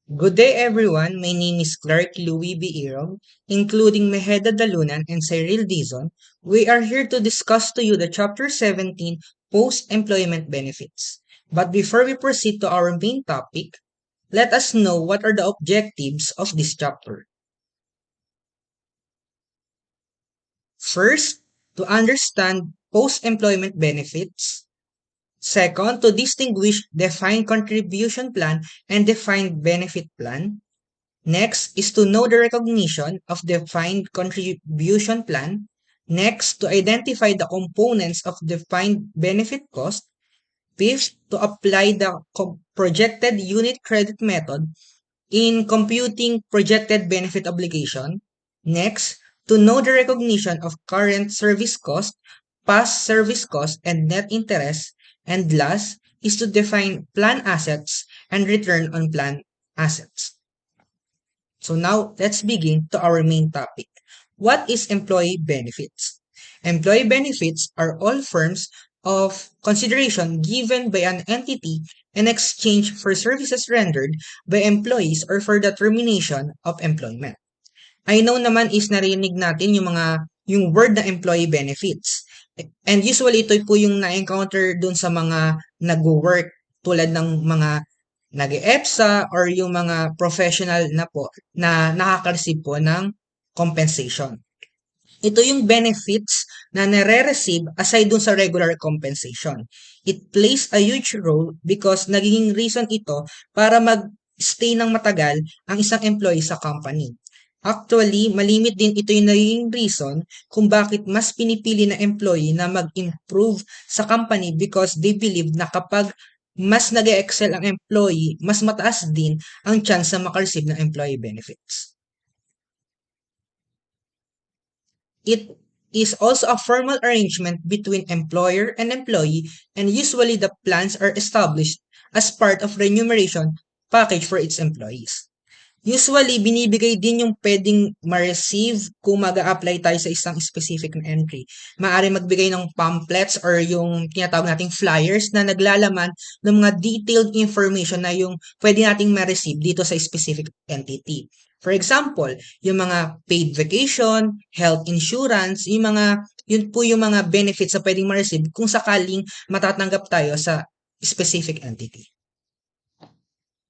Good day everyone, my name is Clerk Louie Irog, including Mejeda Dalunan and Cyril Dizon. We are here to discuss to you the Chapter 17 Post-Employment Benefits. But before we proceed to our main topic, let us know what are the objectives of this chapter. First, to understand post-employment benefits. Second, to distinguish defined contribution plan and defined benefit plan. Next is to know the recognition of defined contribution plan. Next, to identify the components of defined benefit cost. Fifth, to apply the projected unit credit method in computing projected benefit obligation. Next, to know the recognition of current service cost, past service cost, and net interest. And last is to define plan assets and return on plan assets. So now let's begin to our main topic. What is employee benefits? Employee benefits are all forms of consideration given by an entity in exchange for services rendered by employees or for the termination of employment. I know naman is narinig natin yung word na employee benefits. And usually ito po yung na-encounter dun sa mga nag-work tulad ng mga nag-EPSA or yung mga professional na po na nakaka-receive po ng compensation. Ito yung benefits na nare-receive aside dun sa regular compensation. It plays a huge role because naging reason ito para mag-stay ng matagal ang isang employee sa company. Actually, malimit din ito yung naging reason kung bakit mas pinipili na employee na mag-improve sa company because they believe na kapag mas nag-excel ang employee, mas mataas din ang chance na makareceive ng employee benefits. It is also a formal arrangement between employer and employee, and usually the plans are established as part of remuneration package for its employees. Usually, binibigay din yung pwedeng ma-receive kung mag-a-apply tayo sa isang specific na entry. Maaari magbigay ng pamphlets or yung tinatawag nating flyers na naglalaman ng mga detailed information na yung pwede nating ma-receive dito sa specific entity. For example, yung mga paid vacation, health insurance, yun po yung mga benefits na pwedeng ma-receive kung sakaling matatanggap tayo sa specific entity.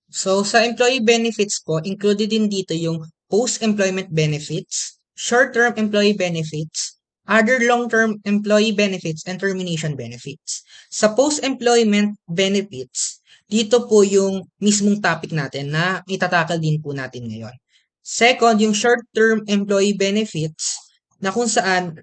So, sa employee benefits po, included din dito yung post-employment benefits, short-term employee benefits, other long-term employee benefits, and termination benefits. Sa post-employment benefits, dito po yung mismong topic natin na itatakal din po natin ngayon. Second, yung short-term employee benefits na kung saan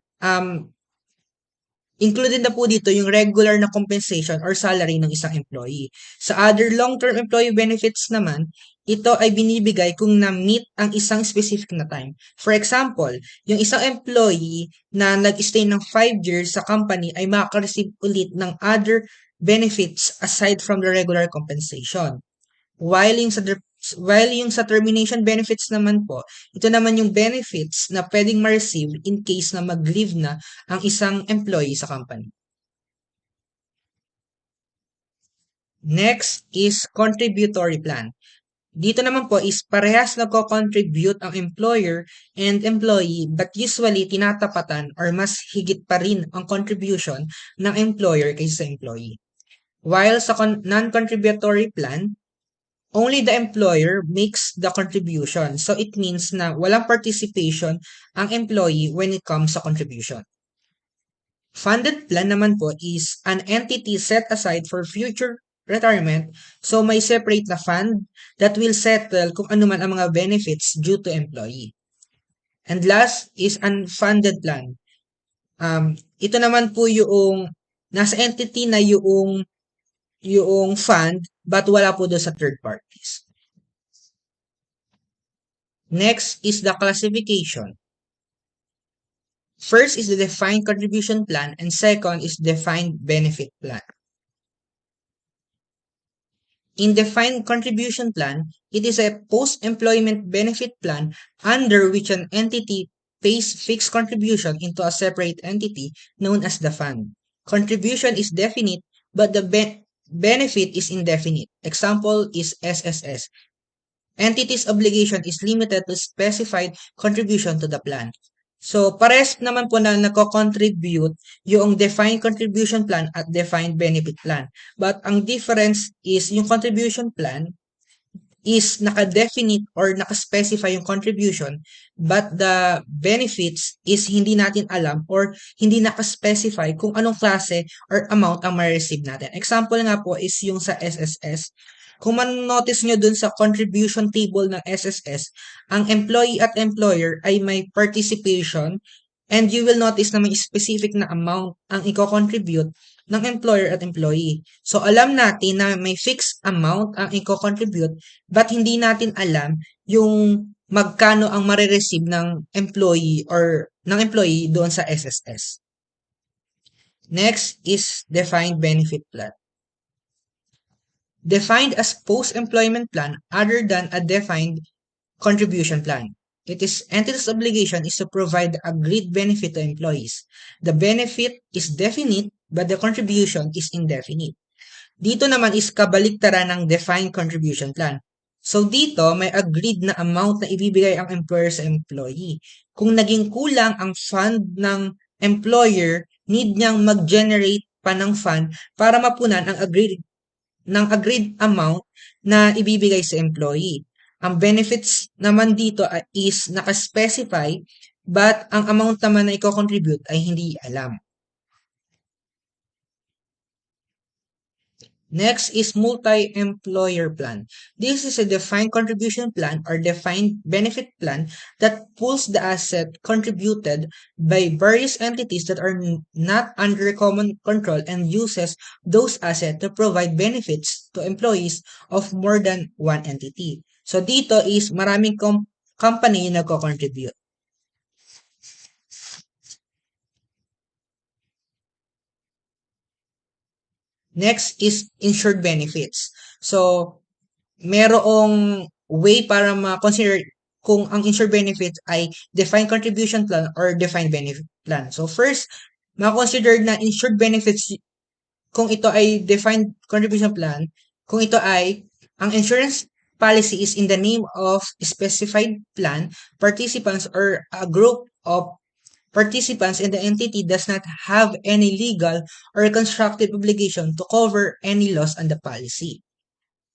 included na po dito yung regular na compensation or salary ng isang employee. Sa other long-term employee benefits naman, ito ay binibigay kung na-meet ang isang specific na time. For example, yung isang employee na nag-stay ng 5 years sa company ay makaka-receive ulit ng other benefits aside from the regular compensation. While yung sa termination benefits naman po, ito naman yung benefits na pwedeng ma-receive in case na mag-leave na ang isang employee sa company. Next is contributory plan. Dito naman po is parehas nagko-contribute ang employer and employee but usually tinatapatan or mas higit pa rin ang contribution ng employer kaysa sa employee. While sa non-contributory plan, only the employer makes the contribution. So it means na walang participation ang employee when it comes sa contribution. Funded plan naman po is an entity set aside for future retirement. So may separate na fund that will settle kung ano man ang mga benefits due to employee. And last is unfunded plan. Ito naman po yung nasa entity na yung fund but wala po doon sa third parties. Next is the classification. First is the defined contribution plan and second is defined benefit plan. In defined contribution plan, it is a post-employment benefit plan under which an entity pays fixed contribution into a separate entity known as the fund. Contribution is definite but the benefit is indefinite. Example is SSS. entity's obligation is limited to specified contribution to the plan. So, pares naman po na nagko-contribute yung defined contribution plan at defined benefit plan. But ang difference is yung contribution plan is naka-definite or naka-specify yung contribution, but the benefits is hindi natin alam or hindi naka-specify kung anong klase or amount ang ma-receive natin. Example nga po is yung sa SSS. Kung man-notice nyo dun sa contribution table ng SSS, ang employee at employer ay may participation, and you will notice na may specific na amount ang i-contribute ng employer at employee. So, alam natin na may fixed amount ang i-contribute, but hindi natin alam yung magkano ang marireceive ng employee or ng employee doon sa SSS. Next is defined benefit plan. Defined as post-employment plan other than a defined contribution plan. Entity's obligation is to provide the agreed benefit to employees. The benefit is definite, but the contribution is indefinite. Dito naman is kabaliktaran ng defined contribution plan. So dito, may agreed na amount na ibibigay ang employer sa employee. Kung naging kulang ang fund ng employer, need niyang mag-generate pa ng fund para mapunan ang agreed amount na ibibigay sa employee. Ang benefits naman dito is naka-specify, but ang amount naman na i-contribute ay hindi alam. Next is multi-employer plan. This is a defined contribution plan or defined benefit plan that pools the asset contributed by various entities that are not under common control and uses those assets to provide benefits to employees of more than one entity. So dito is maraming company na nagko-contribute. Next is insured benefits. So, merong way para ma-consider kung ang insured benefits ay defined contribution plan or defined benefit plan. So, first, ma-consider na insured benefits kung ito ay defined contribution plan, kung ito ay ang insurance policy is in the name of specified plan participants or a group of participants in the entity does not have any legal or constructive obligation to cover any loss on the policy.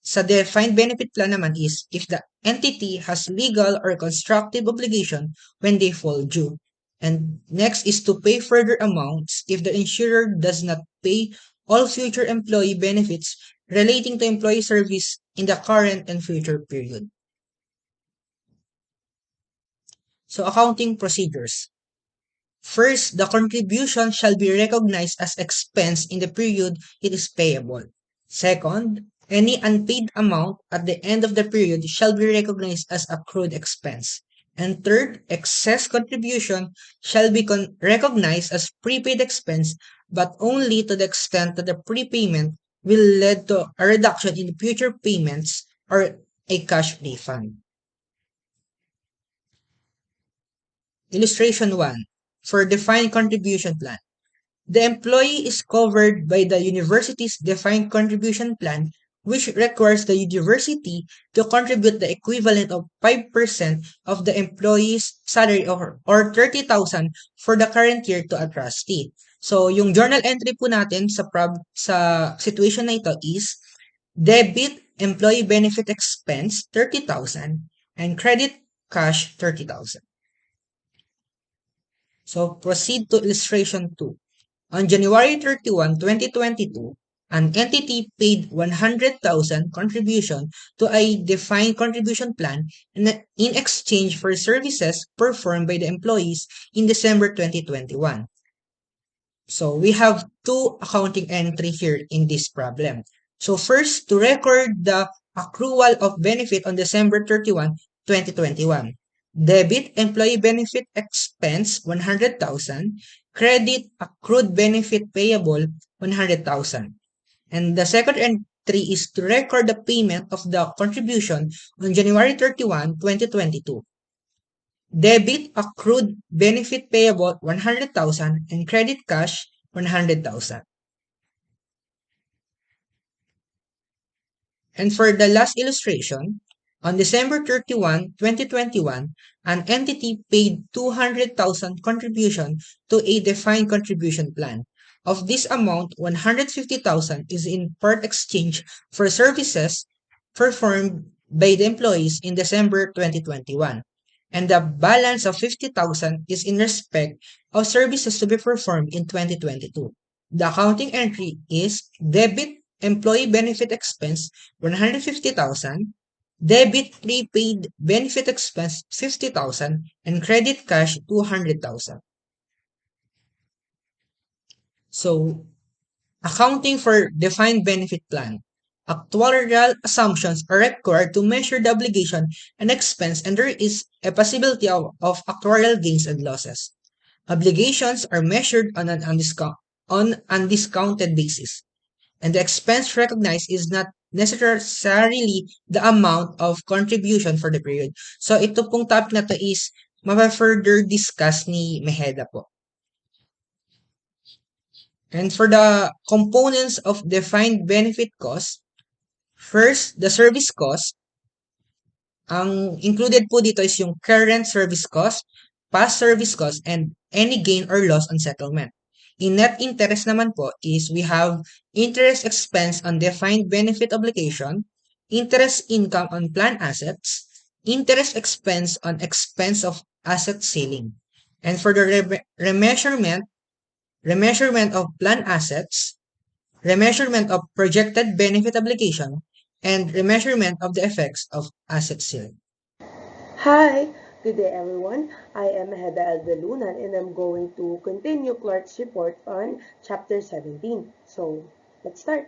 Sa defined benefit plan naman is if the entity has legal or constructive obligation when they fall due. And next is to pay further amounts if the insurer does not pay all future employee benefits relating to employee service in the current and future period. So, accounting procedures. First, the contribution shall be recognized as expense in the period it is payable. Second, any unpaid amount at the end of the period shall be recognized as accrued expense. And third, excess contribution shall be recognized as prepaid expense, but only to the extent that the prepayment will lead to a reduction in future payments or a cash refund. Illustration 1. For defined contribution plan. The employee is covered by the university's defined contribution plan, which requires the university to contribute the equivalent of 5% of the employee's salary or 30,000 for the current year to a trustee. So, yung journal entry po natin sa situation na ito is debit employee benefit expense 30,000 and credit cash 30,000. So, proceed to illustration 2. On January 31, 2022, an entity paid 100,000 contribution to a defined contribution plan in exchange for services performed by the employees in December 2021. So, we have two accounting entry here in this problem. So, first, to record the accrual of benefit on December 31, 2021. Debit employee benefit expense 100,000, credit accrued benefit payable 100,000. And the second entry is to record the payment of the contribution on January 31, 2022. Debit accrued benefit payable 100,000 and credit cash 100,000. And for the last illustration, On December 31, 2021, an entity paid 200,000 contribution to a defined contribution plan. Of this amount, 150,000 is in part exchange for services performed by the employees in December 2021, and the balance of 50,000 is in respect of services to be performed in 2022. The accounting entry is debit employee benefit expense 150,000, debit prepaid benefit expense 50,000, and credit cash 200,000. So, accounting for defined benefit plan. Actuarial assumptions are required to measure the obligation and expense, and there is a possibility of actuarial gains and losses. Obligations are measured on an undiscounted basis, and the expense recognized is not necessarily the amount of contribution for the period. So ito pong topic na to is mapa-further discuss ni Mejeda po. And for the components of defined benefit cost, first, the service cost. Ang included po dito is yung current service cost, past service cost, and any gain or loss on settlement. In net interest naman po is we have interest expense on defined benefit obligation, interest income on plan assets, interest expense on expense of asset selling. And for the remeasurement of plan assets, remeasurement of projected benefit obligation, and remeasurement of the effects of asset selling. Hi, good day everyone. I am Mejeda Dalunan and I'm going to continue Clark's report on chapter 17. So, let's start.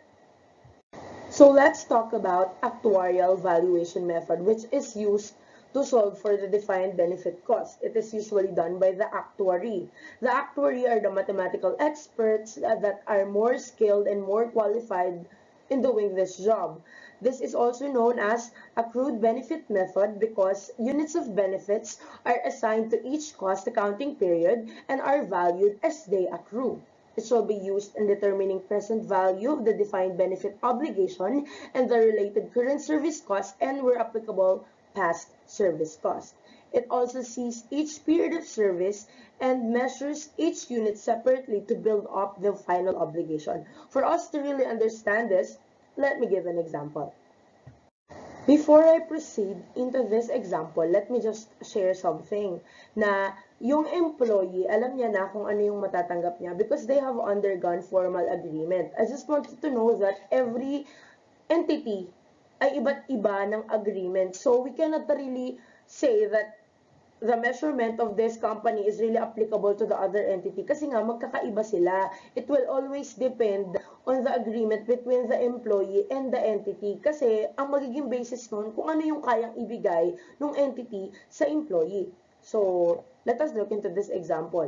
So, let's talk about actuarial valuation method, which is used to solve for the defined benefit cost. It is usually done by the actuary. The actuary are the mathematical experts that are more skilled and more qualified in doing this job. This is also known as accrued benefit method because units of benefits are assigned to each cost accounting period and are valued as they accrue. It shall be used in determining present value of the defined benefit obligation and the related current service cost and, where applicable, past service cost. It also sees each period of service and measures each unit separately to build up the final obligation. For us to really understand this, let me give an example. Before I proceed into this example, let me just share something na yung employee, alam niya na kung ano yung matatanggap niya because they have undergone formal agreement. I just wanted to know that every entity ay iba't iba ng agreement. So we cannot really say that the measurement of this company is really applicable to the other entity kasi nga magkakaiba sila. It will always depend on the agreement between the employee and the entity kasi ang magiging basis nun kung ano yung kayang ibigay ng entity sa employee. So, let us look into this example.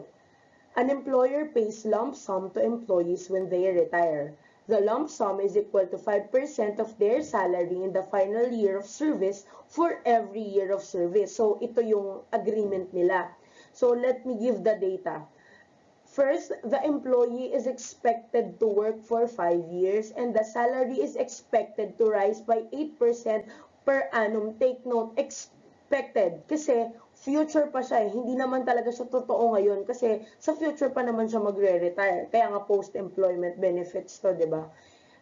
An employer pays lump sum to employees when they retire. The lump sum is equal to 5% of their salary in the final year of service for every year of service. So, ito yung agreement nila. So, let me give the data. First, the employee is expected to work for 5 years and the salary is expected to rise by 8% per annum. Take note, expected. Kasi future pa siya eh. Hindi naman talaga siya totoo ngayon kasi sa future pa naman siya magre-retire. Kaya nga post-employment benefits to, di ba?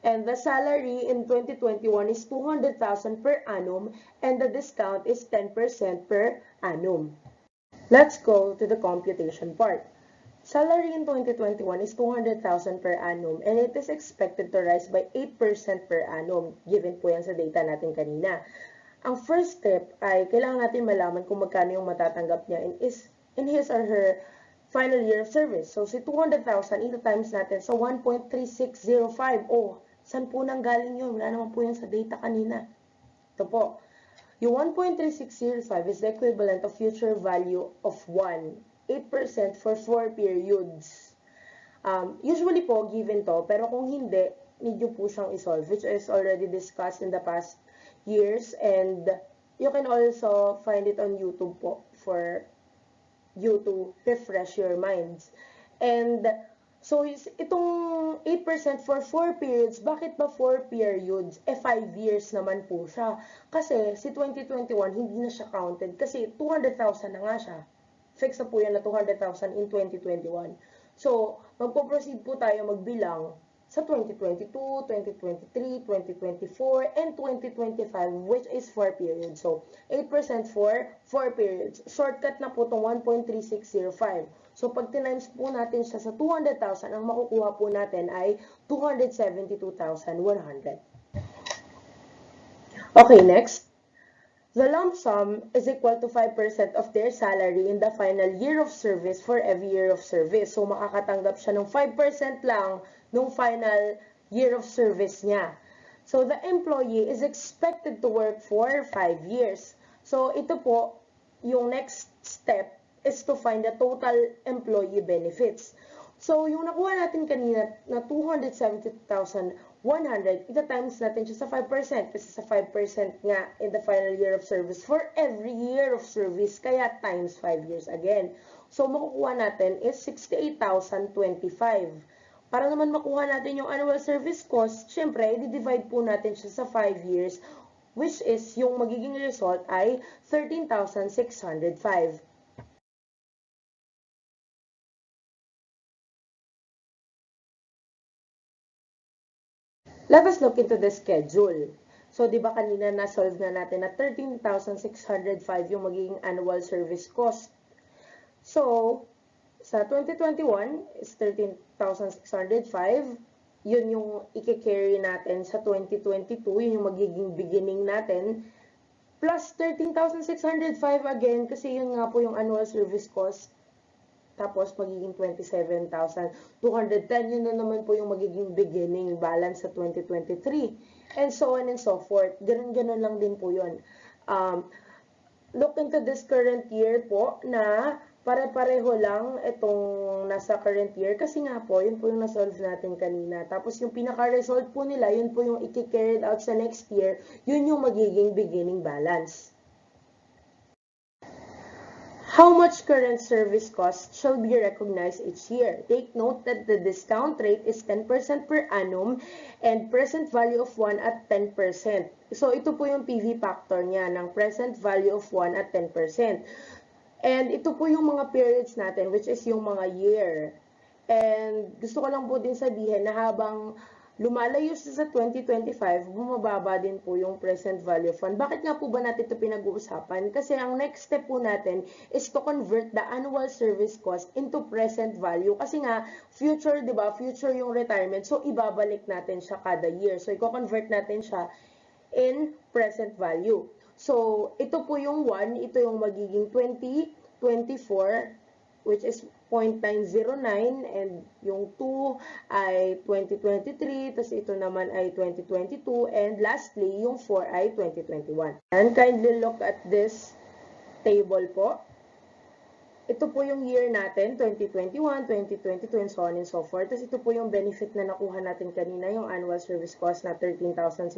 And the salary in 2021 is 200,000 per annum and the discount is 10% per annum. Let's go to the computation part. Salary in 2021 is 200,000 per annum and it is expected to rise by 8% per annum. Given po yan sa data natin kanina. Ang first step ay kailangan natin malaman kung magkano yung matatanggap niya in his or her final year of service. So, si 200,000, ito times natin sa 1.3605. Oh, saan po nang galing yun? Wala naman po yun sa data kanina. Ito po. Yung 1.3605 is the equivalent of future value of 1. 8% for 4 periods. Usually po, given to, pero kung hindi, need nyo po siyang isolve, which is already discussed in the past years, and you can also find it on YouTube po for you to refresh your minds. And So, itong 8% for 4 periods, bakit ba 4 periods? 5 years naman po siya. Kasi, si 2021, hindi na siya counted. Kasi, 200,000 na nga siya. Fix na po yan na 200,000 in 2021. So, magpo-proceed po tayo magbilang sa 2022, 2023, 2024, and 2025, which is 4 periods. So, 8% for 4 periods. Shortcut na po itong 1.3605. So, pag tinimes po natin siya sa 200,000, ang makukuha po natin ay 272,100. Okay, next. The lump sum is equal to 5% of their salary in the final year of service for every year of service. So, makakatanggap siya ng 5% lang nung final year of service niya. So, the employee is expected to work for 5 years. So, ito po, yung next step is to find the total employee benefits. So, yung nakuha natin kanina na 270,100, ita-times natin siya sa 5% kasi sa 5% nga in the final year of service for every year of service, kaya times 5 years again. So, makukuha natin is 68,025. Para naman makuha natin yung annual service cost, syempre, i-divide po natin siya sa 5 years, which is yung magiging result ay 13,605. Let us look into the schedule. So, di ba kanina na-solve na natin na 13,605 yung magiging annual service cost. So, sa 2021 is 13,605. Yun yung i-carry natin sa 2022. Yun yung magiging beginning natin. Plus 13,605 again kasi yun nga po yung annual service cost. Tapos, magiging 27,210. Yun na naman po yung magiging beginning balance sa 2023. And so on and so forth. Ganun-ganun lang din po yun. Look into this current year po na pare-pareho lang itong nasa current year. Kasi nga po, yun po yung na-solve natin kanina. Tapos, yung pinaka-result po nila, yun po yung i-carried out sa next year. Yun yung magiging beginning balance. How much current service cost shall be recognized each year? Take note that the discount rate is 10% per annum and present value of 1 at 10%. So, ito po yung PV factor niya ng present value of 1 at 10%. And ito po yung mga periods natin, which is yung mga year. And gusto ko lang po din sabihin na habang lumalayo siya sa 2025, bumababa din po yung present value fund. Bakit nga po ba natin ito pinag-uusapan? Kasi ang next step po natin is to convert the annual service cost into present value. Kasi nga, future, di ba? Future yung retirement. So, ibabalik natin siya kada year. So, i-convert natin siya in present value. So, ito po yung 1, ito yung magiging 2024, which is 0.909, and yung 2 ay 2023, tapos ito naman ay 2022, and lastly, yung 4 ay 2021. And kindly look at this table po. Ito po yung year natin, 2021, 2022, and so on and so forth. Tapos ito po yung benefit na nakuha natin kanina, yung annual service cost na 13,605.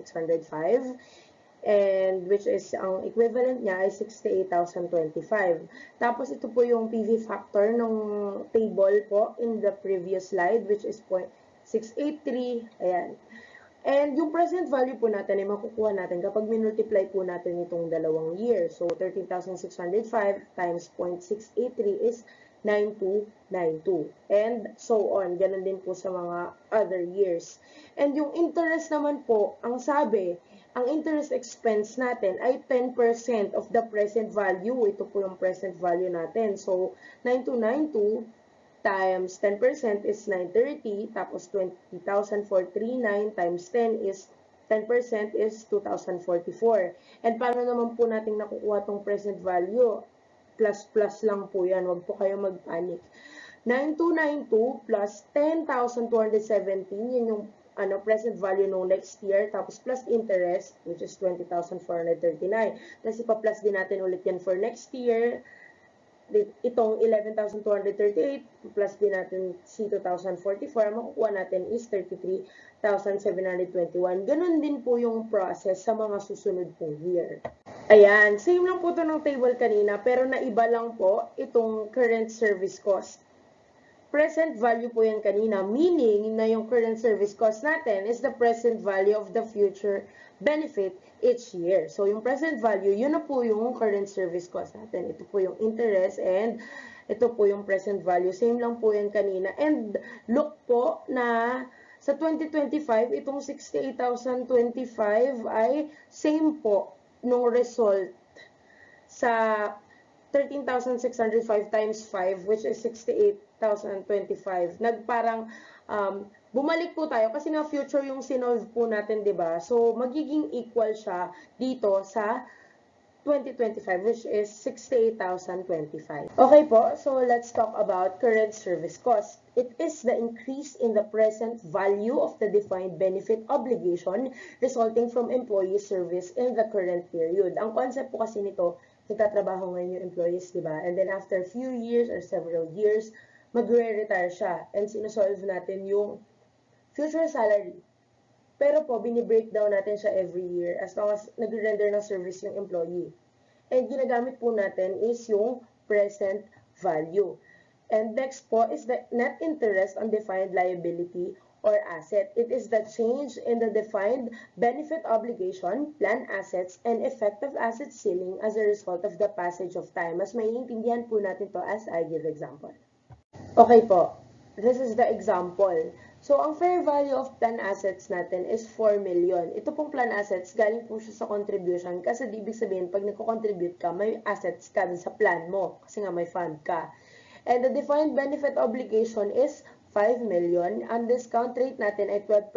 And which is, ang equivalent niya ay 68,025. Tapos ito po yung PV factor ng table po in the previous slide, which is 0.683. Ayan. And yung present value po natin ay makukuha natin kapag minultiply po natin itong dalawang year. So, 13,605 times 0.683 is 9292. And so on. Ganun din po sa mga other years. And yung interest naman po, ang sabi, ang interest expense natin ay 10% of the present value. Ito po yung present value natin. So, 9292 times 10% is 930. Tapos, 20,439 times 10 is 10% is 2,044. And paano naman po natin nakukuha tong present value? Plus lang po yan. Huwag po kayo mag-panic. 9292 plus 10,217. Yun yung present value no next year, tapos plus interest, which is 20,439. Tapos ipa-plus din natin ulit yan for next year. Itong 11,238, plus din natin si 2,044, makukuha natin is 33,721. Ganon din po yung process sa mga susunod pong year. Ayan, same lang po ito ng table kanina, pero naiba lang po itong current service cost. present value po yan kanina, meaning na yung current service cost natin is the present value of the future benefit each year. So, yung present value, yun na po yung current service cost natin. Ito po yung interest and ito po yung present value. Same lang po yan kanina. And look po na sa 2025, itong 68,025 ay same po nung result sa 13,605 times 5, which is 68,025. Nagparang bumalik po tayo kasi nga future yung sinolve po natin, 'di ba? So magiging equal siya dito sa 2025, which is 68,025. Okay po, so let's talk about current service cost. It is the increase in the present value of the defined benefit obligation resulting from employee service in the current period. Ang concept po kasi nito, nagtatrabaho ngayon yung employees, di ba? And then after a few years or several years, magre-retire siya. And sinusolve natin yung future salary. Pero po, bini-breakdown natin siya every year as long as nag-render ng service yung employee. And ginagamit po natin is yung present value. And next po is the net interest on defined liability or asset. It is the change in the defined benefit obligation, plan assets, and effective asset ceiling as a result of the passage of time. Mas maiintindihan po natin to as I give example. Okay po, this is the example. So, ang fair value of plan assets natin is 4 million. Ito pong plan assets, galing po siya sa contribution kasi di ibig sabihin, pag nagko-contribute ka, may assets ka sa plan mo kasi nga may fund ka. And the defined benefit obligation is 5 million. Ang discount rate natin ay 12%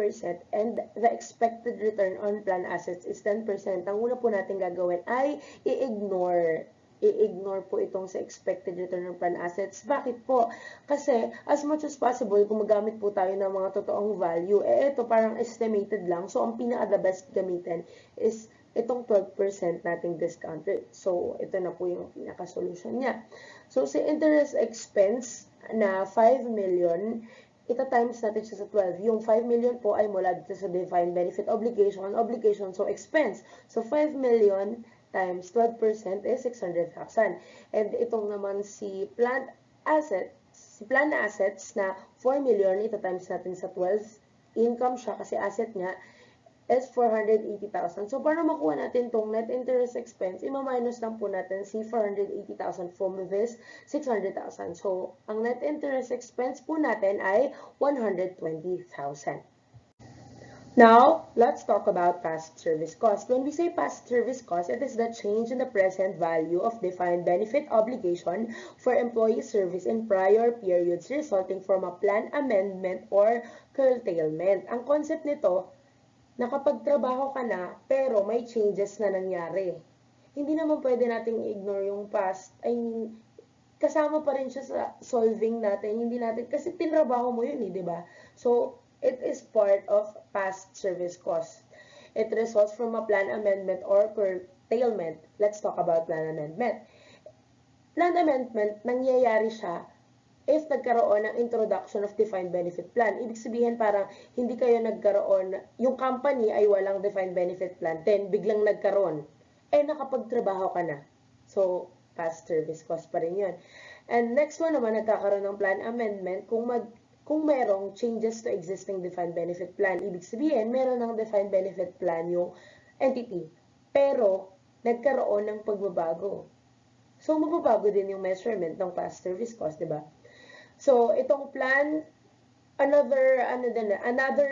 and the expected return on plan assets is 10%. Ang una po natin gagawin ay i-ignore po itong sa expected return on plan assets. Bakit po? Kasi as much as possible, kung magamit po tayo ng mga totoong value, ito parang estimated lang. So, ang pinaka-the best gamitin is itong 12% nating discount rate. So, ito na po yung pinaka-solution niya. So, si interest expense na 5 million, ita-times natin siya sa 12. Yung 5 million po ay mula dito sa defined benefit obligation, so expense. So, 5 million times 12% is 600,000. And itong naman si plan assets na 4 million, ita-times natin sa 12, income siya kasi asset niya, is 480,000. So, para makuha natin itong net interest expense, ima-minus lang po natin si 480,000 from this 600,000. So, ang net interest expense po natin ay 120,000. Now, let's talk about past service cost. When we say past service cost, it is the change in the present value of defined benefit obligation for employee service in prior periods resulting from a plan amendment or curtailment. Ang concept nito, nakapagtrabaho ka na, pero may changes na nangyari. Hindi naman pwede nating i-ignore yung past. I mean, kasama pa rin siya sa solving natin. Hindi natin, kasi tinrabaho mo yun di ba? So, it is part of past service cost. It results from a plan amendment or curtailment. Let's talk about plan amendment. Plan amendment, nangyayari siya if nagkaroon ng introduction of defined benefit plan. Ibig sabihin parang hindi kayo nagkaroon, yung company ay walang defined benefit plan, then biglang nagkaroon, nakapagtrabaho ka na. So, past service cost pa rin yun. And next one naman, nagkakaroon ng plan amendment kung merong changes to existing defined benefit plan. Ibig sabihin, meron ng defined benefit plan yung entity, pero nagkaroon ng pagbabago. So, mababago din yung measurement ng past service cost, di ba? So, itong plan, another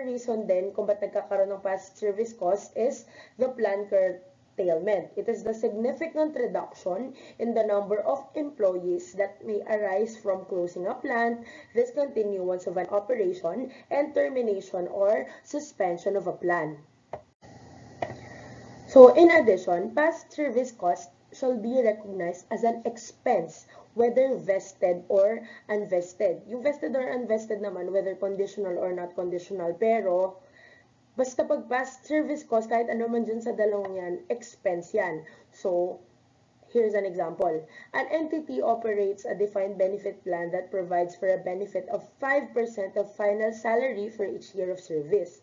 reason din kung ba't nagkakaroon ng past service cost is the plan curtailment. It is the significant reduction in the number of employees that may arise from closing a plant, discontinuance of an operation, and termination or suspension of a plan. So, in addition, past service cost shall be recognized as an expense, whether vested or unvested. Yung vested or unvested naman, whether conditional or not conditional, pero basta pag past service cost, kahit ano man dyan sa dalawang yan, expense yan. So, here's an example. An entity operates a defined benefit plan that provides for a benefit of 5% of final salary for each year of service.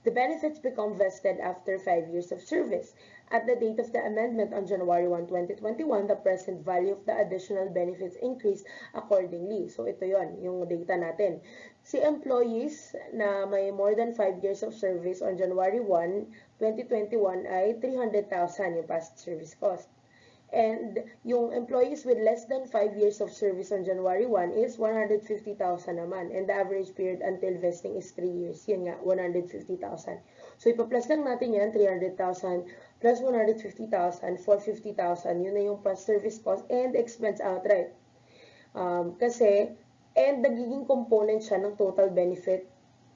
The benefits become vested after 5 years of service. At the date of the amendment on January 1, 2021, the present value of the additional benefits increased accordingly. So ito yon yung data natin. Si employees na may more than 5 years of service on January 1, 2021 ay 300,000 yung past service cost. And yung employees with less than 5 years of service on January 1 is 150,000 naman. And the average period until vesting is 3 years. Yan nga, 150,000. So, ipa-plus lang natin yan, 300,000 plus 150,000, 450,000. Yun na yung past service cost and expense outright. And nagiging component siya ng total benefit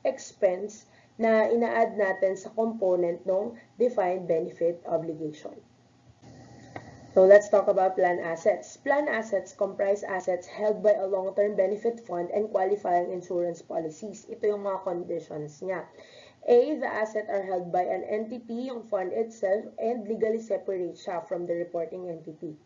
expense na ina-add natin sa component ng defined benefit obligation. So let's talk about plan assets. Plan assets comprise assets held by a long-term benefit fund and qualifying insurance policies. Ito yung mga conditions niya. A, the assets are held by an entity, yung fund itself, and legally separate siya from the reporting entity.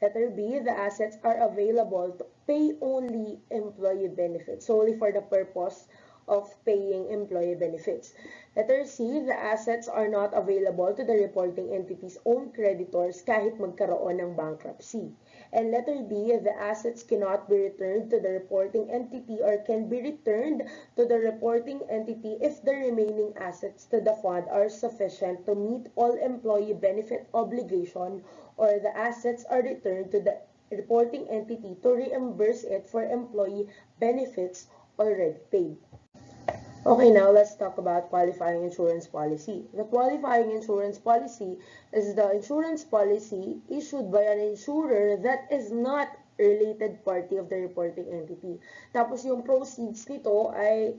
Letter B, the assets are available to pay only employee benefits, solely for the purpose of paying employee benefits. Letter C, the assets are not available to the reporting entity's own creditors kahit magkaroon ng bankruptcy. And letter D, the assets cannot be returned to the reporting entity or can be returned to the reporting entity if the remaining assets to the fund are sufficient to meet all employee benefit obligation, or the assets are returned to the reporting entity to reimburse it for employee benefits already paid. Okay, now let's talk about qualifying insurance policy. The qualifying insurance policy is the insurance policy issued by an insurer that is not a related party of the reporting entity. Tapos yung proceeds nito ay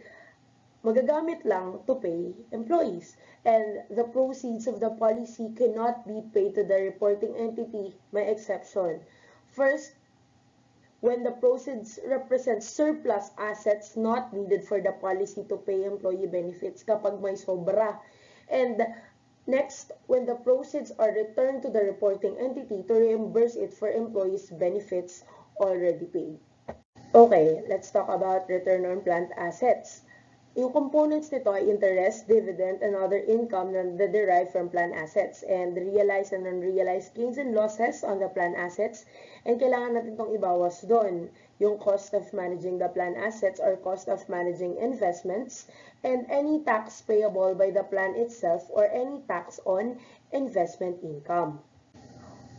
magagamit lang to pay employees. And the proceeds of the policy cannot be paid to the reporting entity, may exception. First, when the proceeds represent surplus assets not needed for the policy to pay employee benefits kapag may sobra. And next, when the proceeds are returned to the reporting entity to reimburse it for employees' benefits already paid. Okay, let's talk about return on planned assets. Yung components nito ay interest, dividend, and other income na derive from plan assets, and realized and unrealized gains and losses on the plan assets. And kailangan natin itong ibawas doon, yung cost of managing the plan assets or cost of managing investments, and any tax payable by the plan itself or any tax on investment income.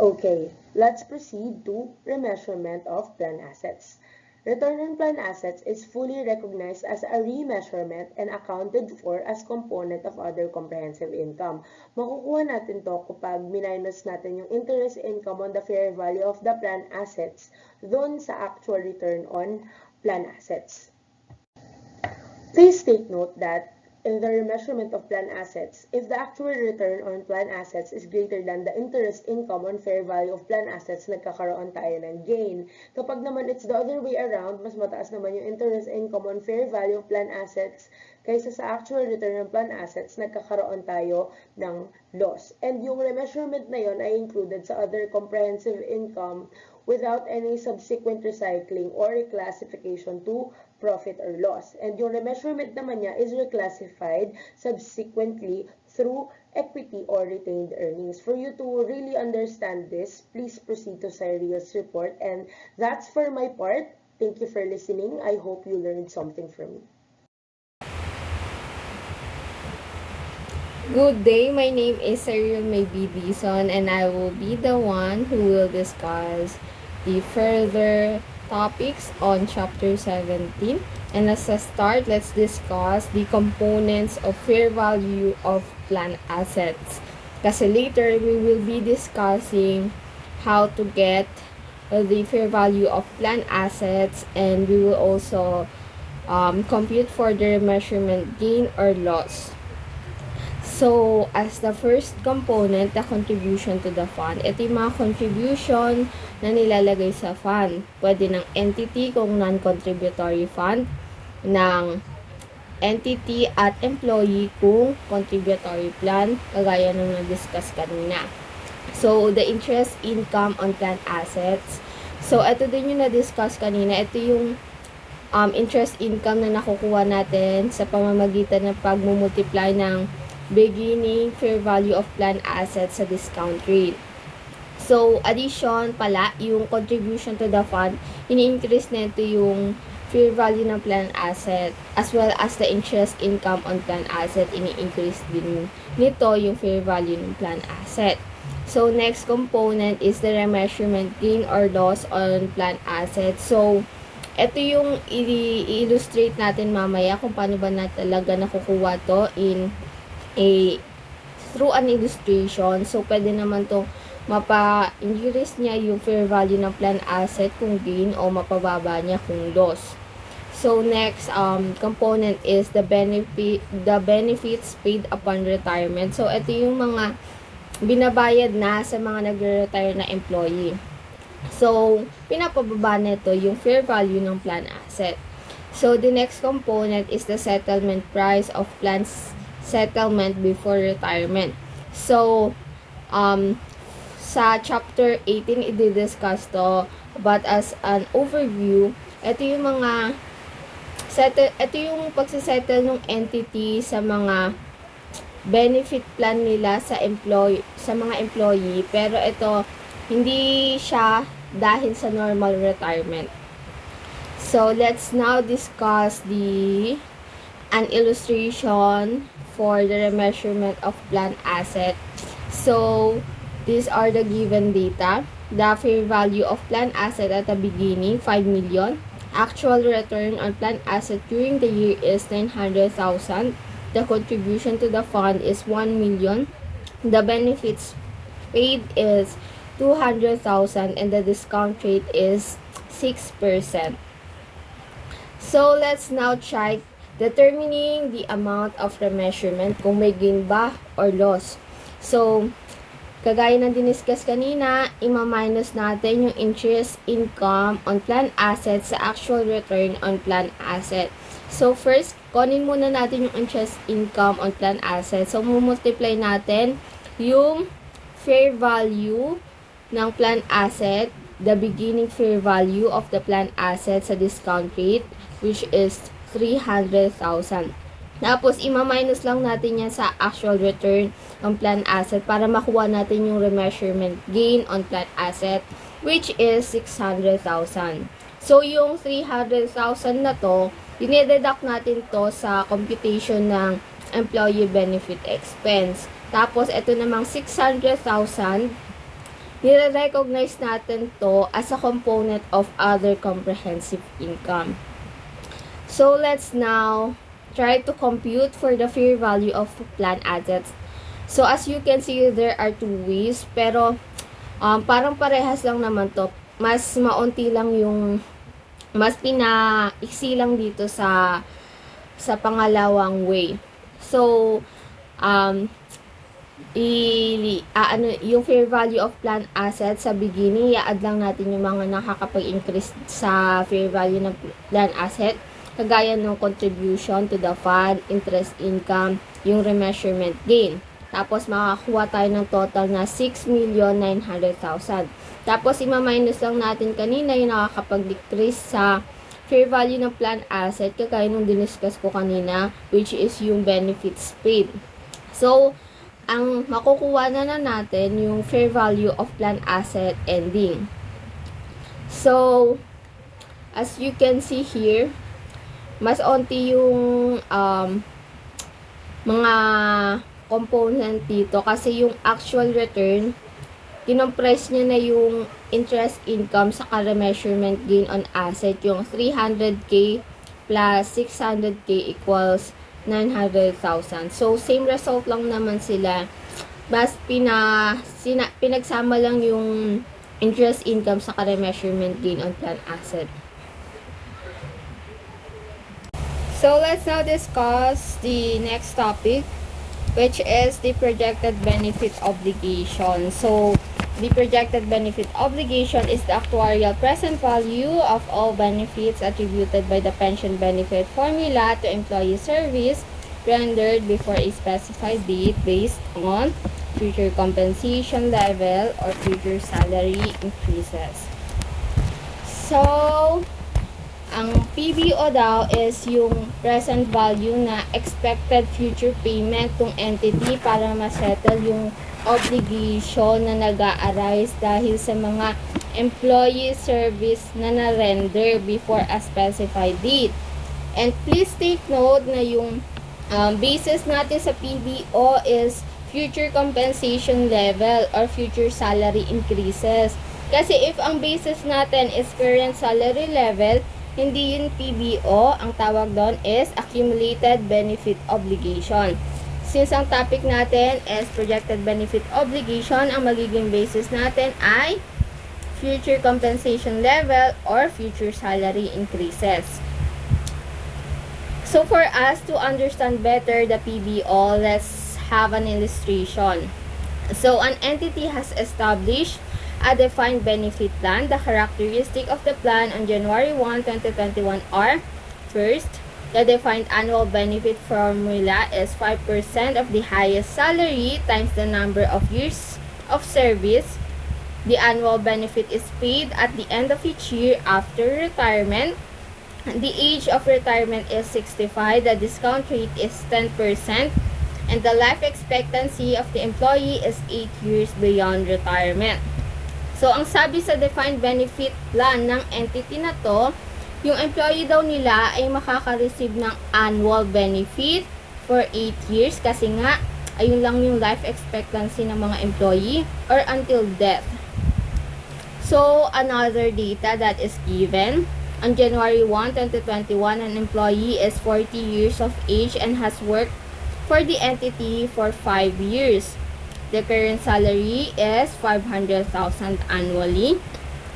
Okay, let's proceed to remeasurement of plan assets. Return on plan assets is fully recognized as a remeasurement and accounted for as component of other comprehensive income. Makukuha natin to kapag minus natin yung interest income on the fair value of the plan assets doon sa actual return on plan assets. Please take note that in the remeasurement of plan assets, if the actual return on plan assets is greater than the interest income on fair value of plan assets, nagkakaroon tayo ng gain. Kapag naman it's the other way around, mas mataas naman yung interest income on fair value of plan assets kaysa sa actual return on plan assets, nagkakaroon tayo ng loss. And yung remeasurement na yon ay included sa other comprehensive income without any subsequent recycling or reclassification to profit or loss. And yung remeasurement naman niya is reclassified subsequently through equity or retained earnings. For you to really understand this, please proceed to Cyril's report. And that's for my part. Thank you for listening. I hope you learned something from me. Good day, my name is Cyril, maybe Dizon, and I will be the one who will discuss the further topics on chapter 17. And as a start, let's discuss the components of fair value of plan assets. Kasi later, we will be discussing how to get the fair value of plan assets, and we will also compute for the measurement gain or loss. So, as the first component, the contribution to the fund. Ito yung mga contribution na nilalagay sa fund. Pwede ng entity kung non-contributory fund, ng entity at employee kung contributory plan, kagaya nung na-discuss kanina. So, the interest income on plan assets. So, ito din yung na-discuss kanina. Ito yung interest income na nakukuha natin sa pamamagitan ng pagmumultiply ng beginning fair value of plan assets sa discount rate. So, addition pala, yung contribution to the fund, ini-increase nito yung fair value ng plan asset as well as the interest income on plan asset, ini-increase din nito yung fair value ng plan asset. So, next component is the remeasurement gain or loss on plan asset. So, ito yung i-illustrate natin mamaya kung paano ba na talaga nakukuha to in through an illustration. So, pwede naman to mapa-increase niya yung fair value ng plan asset kung gain o mapababa niya kung loss. So, next component is the benefits paid upon retirement. So, ito yung mga binabayad na sa mga nagre-retire na employee. So, pinapababa nito yung fair value ng plan asset. So, the next component is the settlement price of plans settlement before retirement. So, sa chapter 18, i-discuss to, but as an overview, ito yung mga ito yung pagsisettle ng entity sa mga benefit plan nila sa mga employee, pero ito hindi siya dahil sa normal retirement. So, let's now discuss an illustration for the remeasurement of plan asset. So, these are the given data. The fair value of plan asset at the beginning, 5 million. Actual return on plan asset during the year is 900,000. The contribution to the fund is 1 million. The benefits paid is 200,000 and the discount rate is 6%. So, let's now try determining the amount of remeasurement kung may gain ba or loss. So, kagaya ng diniscuss kanina, ima-minus natin yung interest income on plan asset sa actual return on plan asset. So, first, kunin muna natin yung interest income on plan asset. So, multiply natin yung fair value ng plan asset, the beginning fair value of the plan asset sa discount rate, which is 300,000. Tapos, ima-minus lang natin yan sa actual return on plan asset para makuha natin yung remeasurement gain on plan asset, which is 600,000. So, yung 300,000 na to, dinededuct natin to sa computation ng employee benefit expense. Tapos, ito namang 600,000, nire-recognize natin to as a component of other comprehensive income. So, let's now try to compute for the fair value of plan assets. So, as you can see, there are two ways. Pero, parang parehas lang naman to. Mas maunti lang yung, mas pinaiksi lang dito sa pangalawang way. So, yung fair value of plan assets sa beginning, i-add lang natin yung mga nakakapag-increase sa fair value ng plan asset. Kagaya ng contribution to the fund, interest income, yung remeasurement gain. Tapos, makakuha tayo ng total na 6,900,000. Tapos, ima-minus lang natin kanina yung nakakapag-decrease sa fair value ng plan asset, kagaya nung diniscuss ko kanina, which is yung benefits paid. So, ang makukuha na natin yung fair value of plan asset ending. So, as you can see here, mas onti yung mga component dito kasi yung actual return, kinompress niya na yung interest income sa remeasurement gain on asset, yung 300k plus 600k equals 900,000. So, same result lang naman sila. Mas pinagsama lang yung interest income sa remeasurement gain on plan asset. So, let's now discuss the next topic, which is the projected benefit obligation. So, the projected benefit obligation is the actuarial present value of all benefits attributed by the pension benefit formula to employee service rendered before a specified date based on future compensation level or future salary increases. So, Ang PBO daw is yung present value na expected future payment ng entity para ma-settle yung obligation na nag-a-arise dahil sa mga employee service na na-render before a specified date. And please take note na yung basis natin sa PBO is future compensation level or future salary increases. Kasi if ang basis natin is current salary level, hindi yun PBO. Ang tawag doon is accumulated benefit obligation. Since ang topic natin is projected benefit obligation, ang magiging basis natin ay future compensation level or future salary increases. So for us to understand better the PBO, let's have an illustration. So an entity has established a defined benefit plan. The characteristic of the plan on January 1, 2021 are: first, the defined annual benefit formula is 5% of the highest salary times the number of years of service. The annual benefit is paid at the end of each year after retirement. The age of retirement is 65. The discount rate is 10%. And the life expectancy of the employee is 8 years beyond retirement. So, ang sabi sa defined benefit plan ng entity na to, yung employee daw nila ay makaka-receive ng annual benefit for 8 years kasi nga, ayun lang yung life expectancy ng mga employee or until death. So, another data that is given, on January 1, 2021, an employee is 40 years of age and has worked for the entity for 5 years. The current salary is 500,000 annually.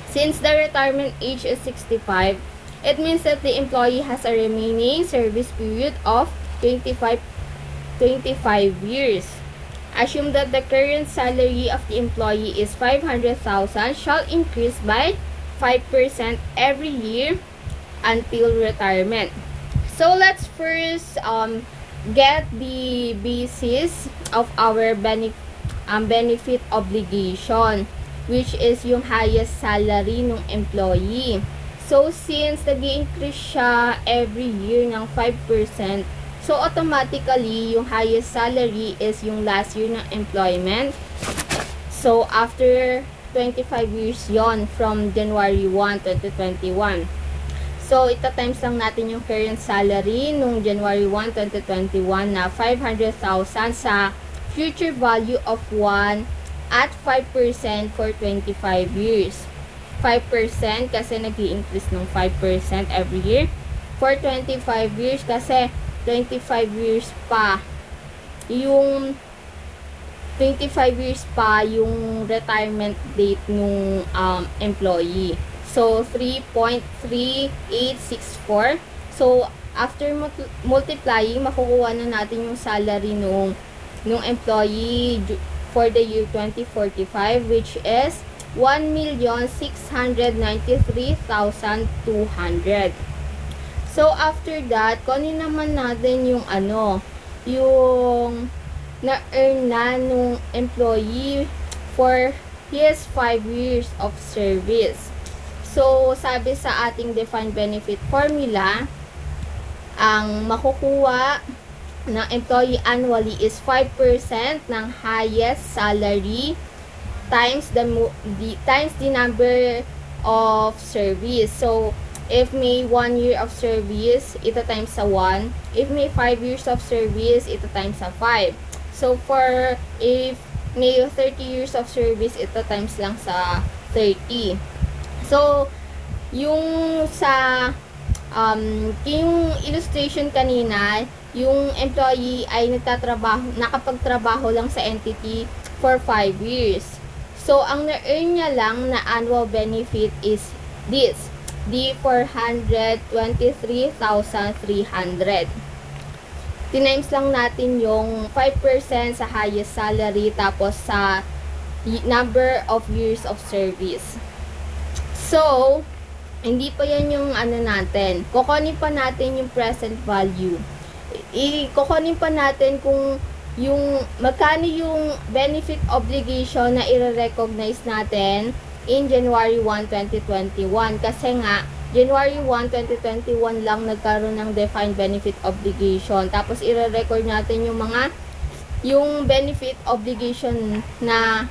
Since the retirement age is 65, it means that the employee has a remaining service period of 25 years. Assume that the current salary of the employee is 500,000 shall increase by 5% every year until retirement. So let's first get the basis of our benefit obligation, which is yung highest salary ng employee. So, since nag-i-increase siya every year ng 5%, so automatically, yung highest salary is yung last year ng employment. So, after 25 years yon from January 1, 2021. So, ita-times lang natin yung current salary nung January 1, 2021 na 500,000 sa future value of 1 at 5% for 25 years. 5% kasi nag-i-increase ng 5% every year. For 25 years kasi 25 years pa yung 25 years pa yung retirement date ng employee. So, 3.3864. So, after multiplying, makukuha na natin yung salary nung employee for the year 2045, which is 1,693,200. So, after that, kunin naman natin yung yung na-earn na nung employee for his 5 years of service. So, sabi sa ating defined benefit formula, ang makukuha ng employee annually is 5% ng highest salary times the number of service. So, if may 1 year of service, ito times sa 1. If may 5 years of service, ito times sa 5. So, if may 30 years of service, ito times lang sa 30. So, yung sa yung illustration kanina, yung employee ay nakapagtrabaho lang sa entity for 5 years. So, ang na-earn niya lang na annual benefit is this, the 423,300. Tinimes lang natin yung 5% sa highest salary tapos sa number of years of service. So, hindi pa yan yung natin. Kukunin pa natin yung present value. Kukunin pa natin kung yung magkano yung benefit obligation na i-recognize natin in January 1, 2021. Kasi nga, January 1, 2021 lang nagkaroon ng defined benefit obligation. Tapos i-record natin yung benefit obligation na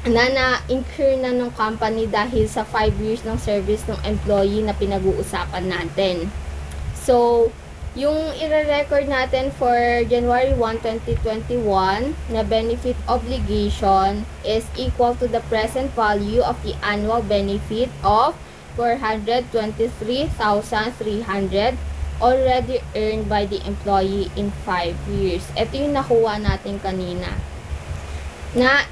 na-incur na ng company dahil sa 5 years ng service ng employee na pinag-uusapan natin. So, yung i-record natin for January 1, 2021 na benefit obligation is equal to the present value of the annual benefit of 423,300 already earned by the employee in 5 years. Ito yung nakuha natin kanina na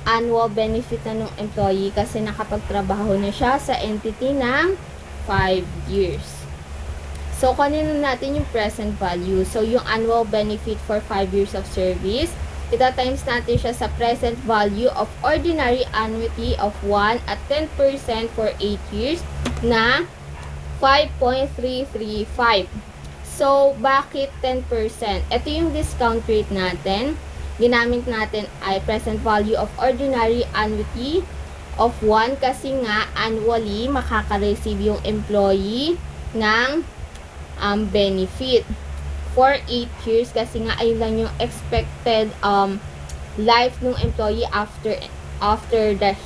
annual benefit na ng employee kasi nakapagtrabaho na siya sa entity ng 5 years. So, kunin natin yung present value. So, yung annual benefit for 5 years of service, ita-times natin siya sa present value of ordinary annuity of 1 at 10% for 8 years na 5.335. So, bakit 10%? Ito yung discount rate natin. Ginamit natin ay present value of ordinary annuity of 1 kasi nga annually makaka-receive yung employee ng benefit for 8 years kasi nga ayun lang yung expected life ng employee after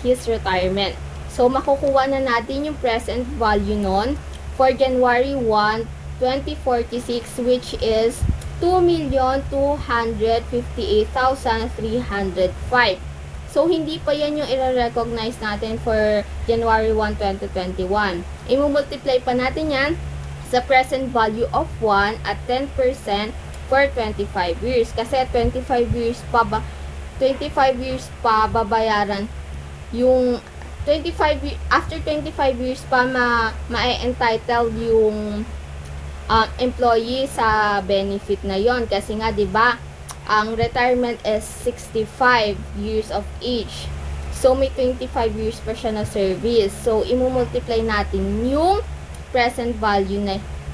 his retirement. So, makukuha na natin yung present value nun for January 1, 2046 which is 2,258,305. So, hindi pa yan yung i-recognize natin for January 1, 2021. I-multiply pa natin yan sa present value of 1 at 10% for 25 years. Kasi 25 years pa babayaran yung after 25 years pa ma-entitled yung employee sa benefit na yon kasi nga 'di ba ang retirement is 65 years of age. So may 25 years pa siya na service. So i-multiply natin yung present value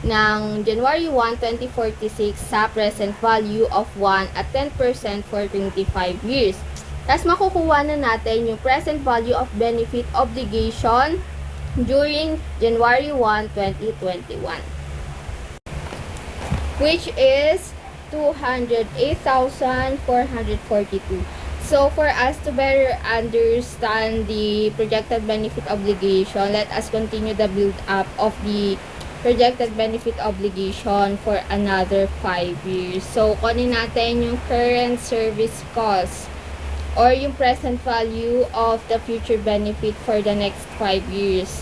ng January 1, 2046 sa present value of 1 at 10% for 25 years. Tapos makukuha na natin yung present value of benefit obligation during January 1, 2021. Which is 208,442. So, for us to better understand the projected benefit obligation, let us continue the build-up of the projected benefit obligation for another 5 years. So, kunin natin yung current service cost or yung present value of the future benefit for the next 5 years.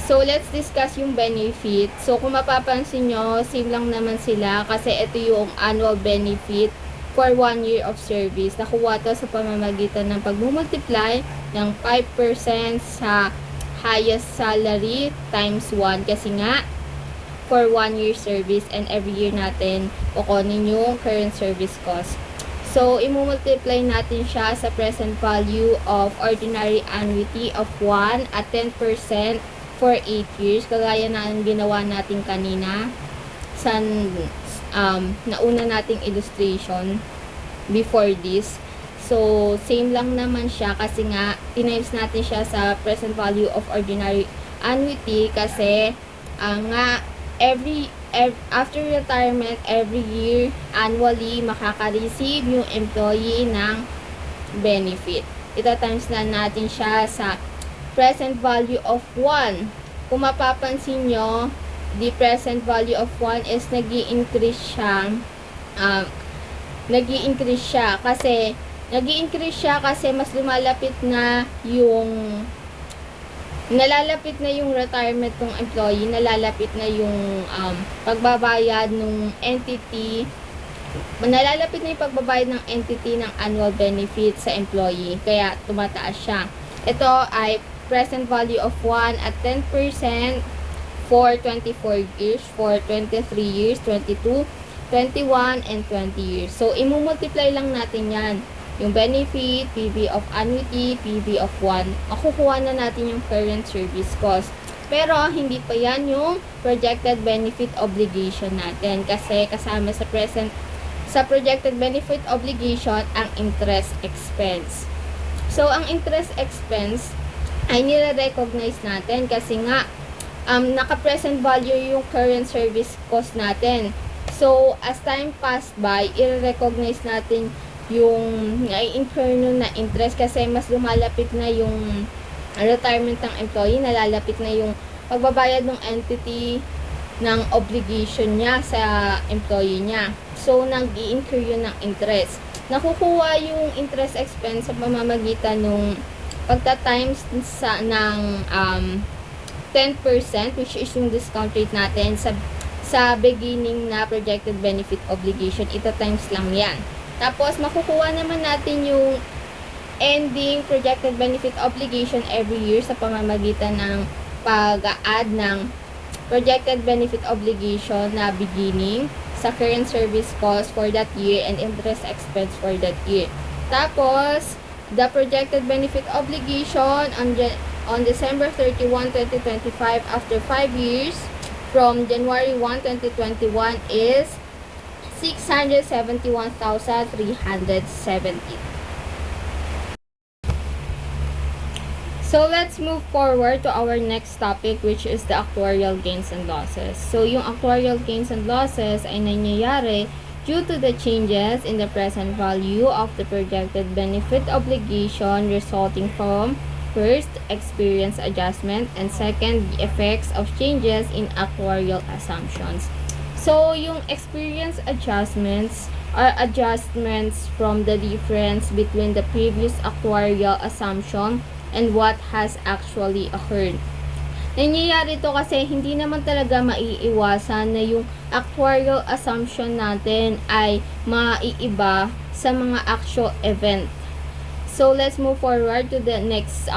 So, let's discuss yung benefit. So, kung mapapansin nyo, same lang naman sila kasi ito yung annual benefit for 1 year of service. Nakuha to sa pamamagitan ng pagmumultiply ng 5% sa highest salary times 1 kasi nga for 1 year service and every year natin kukunin yung current service cost. So, imumultiply natin siya sa present value of ordinary annuity of 1 at 10% for 8 years, kagaya na ang ginawa natin kanina sa nauna nating illustration before this. So, same lang naman siya kasi nga tinimes natin siya sa present value of ordinary annuity kasi nga after retirement, every year, annually, makaka-receive yung employee ng benefit. Ita-times na natin siya sa present value of 1. Kung mapapansin nyo, the present value of 1 is nag-i-increase siya kasi mas nalalapit na yung retirement ng employee, nalalapit na yung pagbabayad ng entity, nalalapit na yung pagbabayad ng entity ng annual benefit sa employee, kaya tumataas siya. Ito ay present value of 1 at 10% for 24 years, for 23 years, 22, 21, and 20 years. So, imumultiply lang natin yan. Yung benefit, PV of annuity, PV of 1. Makukuha na natin yung current service cost. Pero, hindi pa yan yung projected benefit obligation natin. Kasi, kasama sa projected benefit obligation, ang interest expense. So, ang interest expense ay nire-recognize natin kasi nga naka-present value yung current service cost natin. So, as time passed by, i-recognize natin yung na-incur nun na interest kasi mas lumalapit na yung retirement ng employee, nalalapit na yung pagbabayad ng entity ng obligation niya sa employee niya. So, nag-i-incur yun ng interest. Nakukuha yung interest expense sa pamamagitan ng pagta-times ng 10%, which is yung discount rate natin sa beginning na projected benefit obligation. Ita-times lang yan. Tapos, makukuha naman natin yung ending projected benefit obligation every year sa pamamagitan ng pag-add ng projected benefit obligation na beginning sa current service cost for that year and interest expense for that year. Tapos, the projected benefit obligation on December 31, 2025 after 5 years from January 1, 2021 is 671,370. So, let's move forward to our next topic, which is the actuarial gains and losses. So, yung actuarial gains and losses ay nangyayari due to the changes in the present value of the projected benefit obligation resulting from first, experience adjustment, and second, the effects of changes in actuarial assumptions. So, yung experience adjustments are adjustments from the difference between the previous actuarial assumption and what has actually occurred. Nangyayari to kasi hindi naman talaga maiiwasan na yung actuarial assumption natin ay maiiba sa mga actual event. So, let's move forward to the next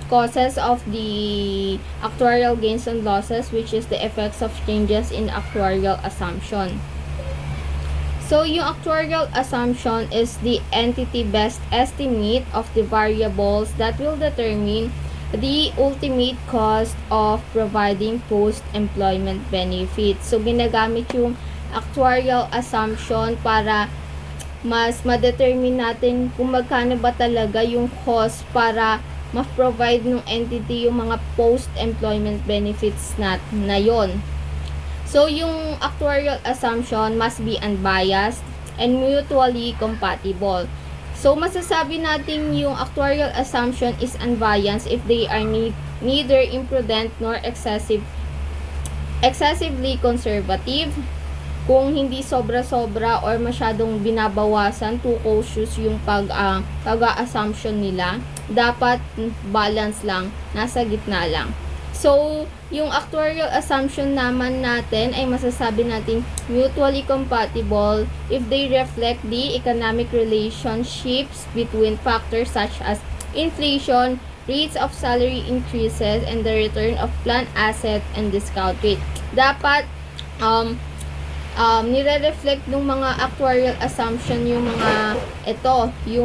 causes of the actuarial gains and losses, which is the effects of changes in actuarial assumption. So, yung actuarial assumption is the entity best estimate of the variables that will determine the ultimate cost of providing post-employment benefits. So, ginagamit yung actuarial assumption para mas ma-determine natin kung magkano ba talaga yung cost para ma-provide ng entity yung mga post-employment benefits na yon. So, yung actuarial assumption must be unbiased and mutually compatible. So, masasabi natin yung actuarial assumption is unbiased if they are neither imprudent nor excessively conservative. Kung hindi sobra-sobra or masyadong binabawasan, too cautious yung pag-assumption nila, dapat balance lang, nasa gitna lang. So, yung actuarial assumption naman natin ay masasabi natin mutually compatible if they reflect the economic relationships between factors such as inflation, rates of salary increases, and the return of plan asset and discount rate. Dapat nire-reflect ng mga actuarial assumption yung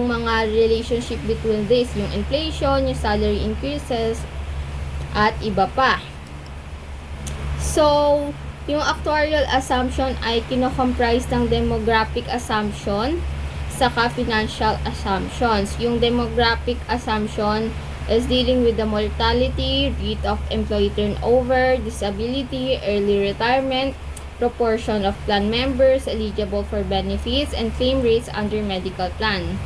mga relationship between this, yung inflation, yung salary increases, at iba pa. So, yung actuarial assumption ay kino-comprise ng demographic assumption saka financial assumptions. Yung demographic assumption is dealing with the mortality, rate of employee turnover, disability, early retirement, proportion of plan members eligible for benefits, and claim rates under medical plan.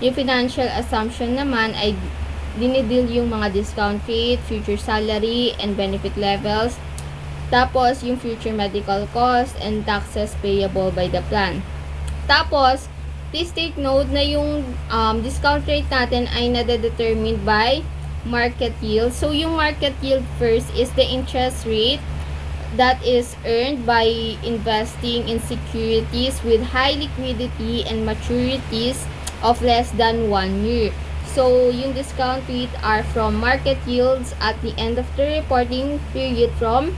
Yung financial assumption naman ay dinidil yung mga discount rate, future salary, and benefit levels. Tapos, yung future medical cost and taxes payable by the plan. Tapos, please take note na yung discount rate natin ay nade-determined by market yield. So, yung market yield first is the interest rate that is earned by investing in securities with high liquidity and maturities of less than 1 year. So, yung discount rate are from market yields at the end of the reporting period from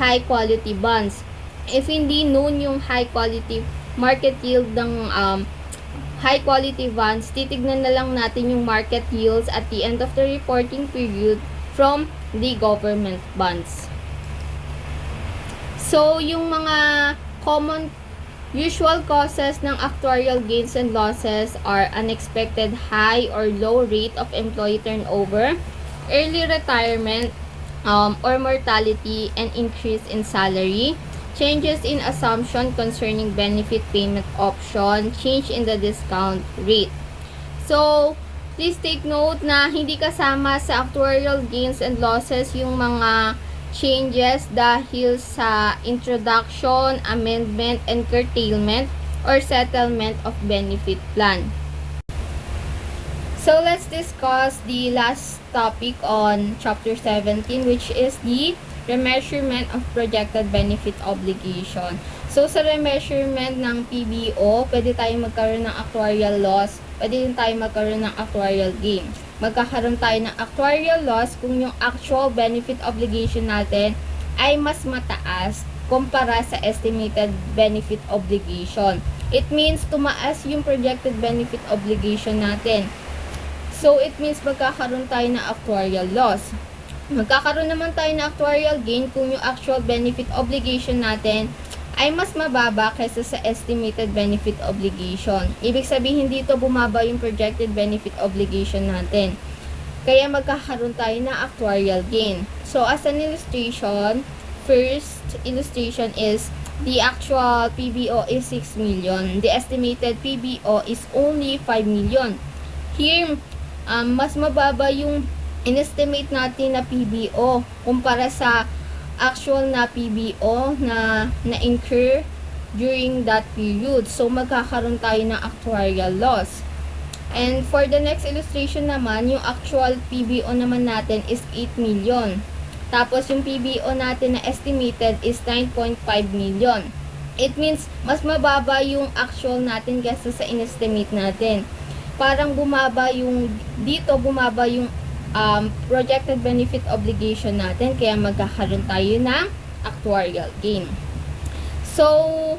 high quality bonds. If hindi known yung high quality market yield ng high quality bonds, titignan na lang natin yung market yields at the end of the reporting period from the government bonds. So, yung mga common usual causes ng actuarial gains and losses are unexpected high or low rate of employee turnover, early retirement, or mortality and increase in salary, changes in assumption concerning benefit payment option, change in the discount rate. So, please take note na hindi kasama sa actuarial gains and losses yung mga changes dahil sa introduction, amendment, and curtailment or settlement of benefit plan. So, let's discuss the last topic on Chapter 17, which is the remeasurement of projected benefit obligation. So, sa remeasurement ng PBO, pwede tayong magkaroon ng actuarial loss, pwede din tayong magkaroon ng actuarial gain. Magkakaroon tayo ng actuarial loss kung yung actual benefit obligation natin ay mas mataas kumpara sa estimated benefit obligation. It means tumaas yung projected benefit obligation natin. So, it means magkakaroon tayo ng actuarial loss. Magkakaroon naman tayo ng actuarial gain kung yung actual benefit obligation natin ay mas mababa kaysa sa estimated benefit obligation. Ibig sabihin dito bumaba yung projected benefit obligation natin. Kaya magkakaroon tayo ng actuarial gain. So, as an illustration, first illustration is the actual PBO is 6 million. The estimated PBO is only 5 million. Here, mas mababa yung in-estimate natin na PBO kumpara sa actual na PBO na na-incur during that period. So, magkakaroon tayo ng actuarial loss. And for the next illustration naman, yung actual PBO naman natin is 8 million. Tapos, yung PBO natin na estimated is 9.5 million. It means, mas mababa yung actual natin kaysa sa in-estimate natin. Parang bumaba yung projected benefit obligation natin, kaya magkakaroon tayo ng actuarial gain. So,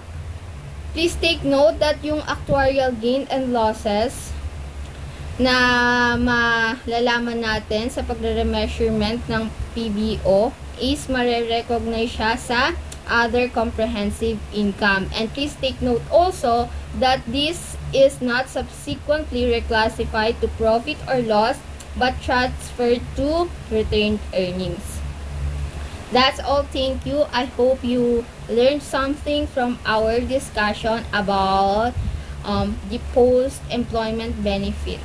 please take note that yung actuarial gain and losses na malalaman natin sa pagre-remeasurement ng PBO is mare-recognize siya sa other comprehensive income. And please take note also that this is not subsequently reclassified to profit or loss but transferred to retained earnings. That's all. Thank you. I hope you learned something from our discussion about the post-employment benefit.